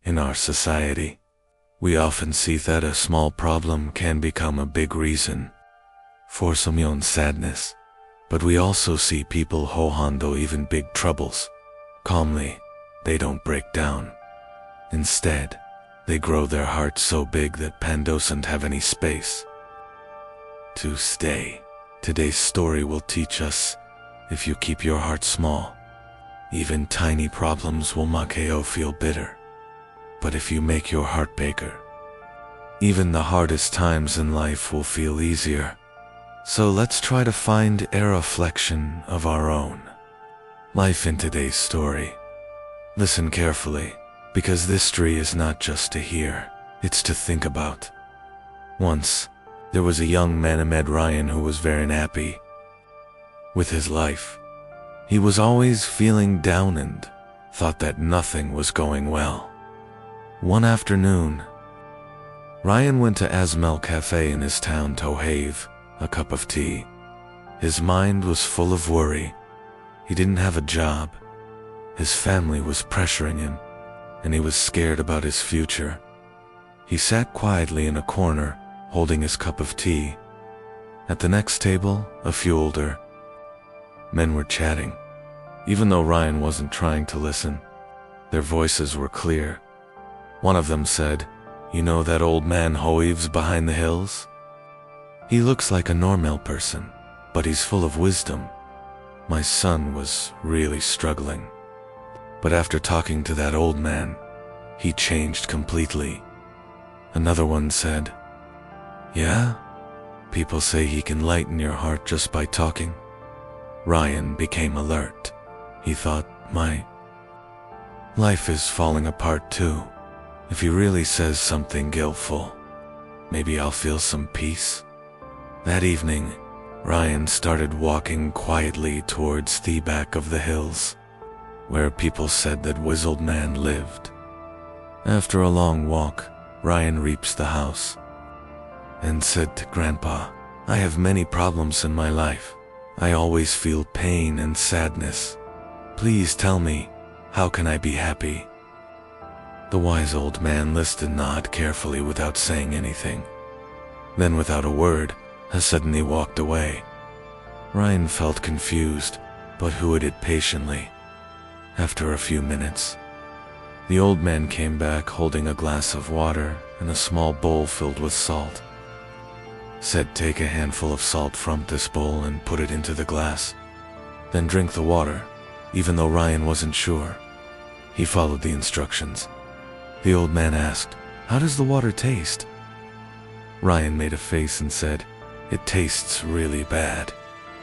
In our society, we often see that a small problem can become a big reason for some sadness. But we also see people handle even big troubles calmly. They don't break down. Instead, they grow their hearts so big that pain doesn't have any space to stay. Today's story will teach us, if you keep your heart small, even tiny problems will make you feel bitter. But if you make your heart bigger, even the hardest times in life will feel easier. So let's try to find a reflection of our own life in today's story. Listen carefully, because this story is not just to hear, it's to think about. Once, there was a young man named Ryan who was very unhappy with his life. He was always feeling down and thought that nothing was going well. One afternoon, Ryan went to Asmel Cafe in his town to have a cup of tea. His mind was full of worry. He didn't have a job. His family was pressuring him, and he was scared about his future. He sat quietly in a corner, holding his cup of tea. At the next table, a few older men were chatting. Even though Ryan wasn't trying to listen, their voices were clear. One of them said, "You know that old man who lives behind the hills? He looks like a normal person, but he's full of wisdom. My son was really struggling. But after talking to that old man, he changed completely." Another one said, "Yeah? People say he can lighten your heart just by talking." Ryan became alert. He thought, my life is falling apart too. If he really says something guiltful, maybe I'll feel some peace. That evening, Ryan started walking quietly towards the back of the hills, where people said that Wizzled Man lived. After a long walk, Ryan reached the house and said to Grandpa, "I have many problems in my life. I always feel pain and sadness. Please tell me, how can I be happy?" The wise old man listened and nodded carefully without saying anything. Then without a word, he suddenly walked away. Ryan felt confused, but waited patiently. After a few minutes, the old man came back holding a glass of water and a small bowl filled with salt. Said, "Take a handful of salt from this bowl and put it into the glass. Then drink the water." Even though Ryan wasn't sure, he followed the instructions. The old man asked, "How does the water taste?" Ryan made a face and said, "It tastes really bad.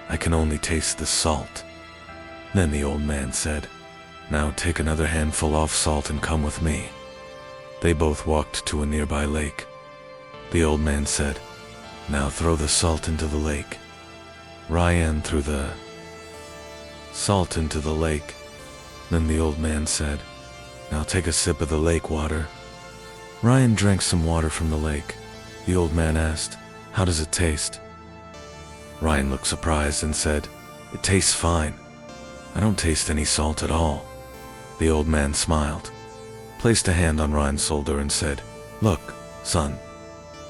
I can only taste the salt." Then the old man said, "Now take another handful of salt and come with me." They both walked to a nearby lake. The old man said, "Now throw the salt into the lake." Ryan threw the salt into the lake. Then the old man said, "Now take a sip of the lake water." Ryan drank some water from the lake. The old man asked, "How does it taste?" Ryan looked surprised and said, "It tastes fine. I don't taste any salt at all." The old man smiled, placed a hand on Ryan's shoulder and said, "Look, son,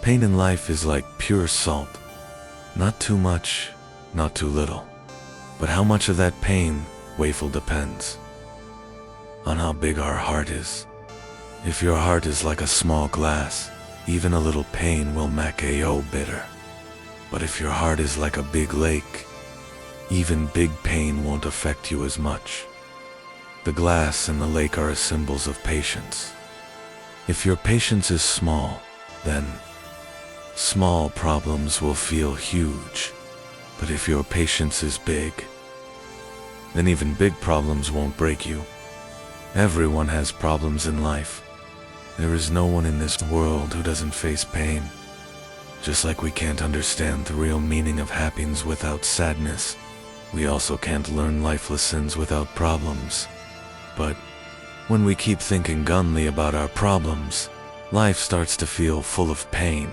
pain in life is like pure salt. Not too much, not too little. But how much of that pain depends on how big our heart is. If your heart is like a small glass, even a little pain will make you bitter. But if your heart is like a big lake, even big pain won't affect you as much." The glass and the lake are symbols of patience. If your patience is small, then small problems will feel huge. But if your patience is big, then even big problems won't break you. Everyone has problems in life. There is no one in this world who doesn't face pain. Just like we can't understand the real meaning of happiness without sadness, we also can't learn life lessons without problems. But when we keep thinking only about our problems, life starts to feel full of pain.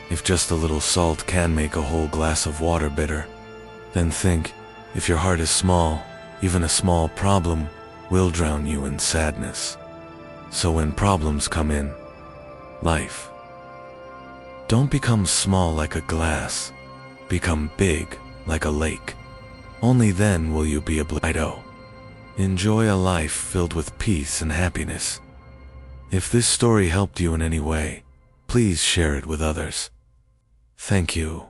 If just a little salt can make a whole glass of water bitter, then think, if your heart is small, even a small problem will drown you in sadness. So when problems come in life, don't become small like a glass. Become big like a lake. Only then will you be able to enjoy a life filled with peace and happiness. If this story helped you in any way, please share it with others. Thank you.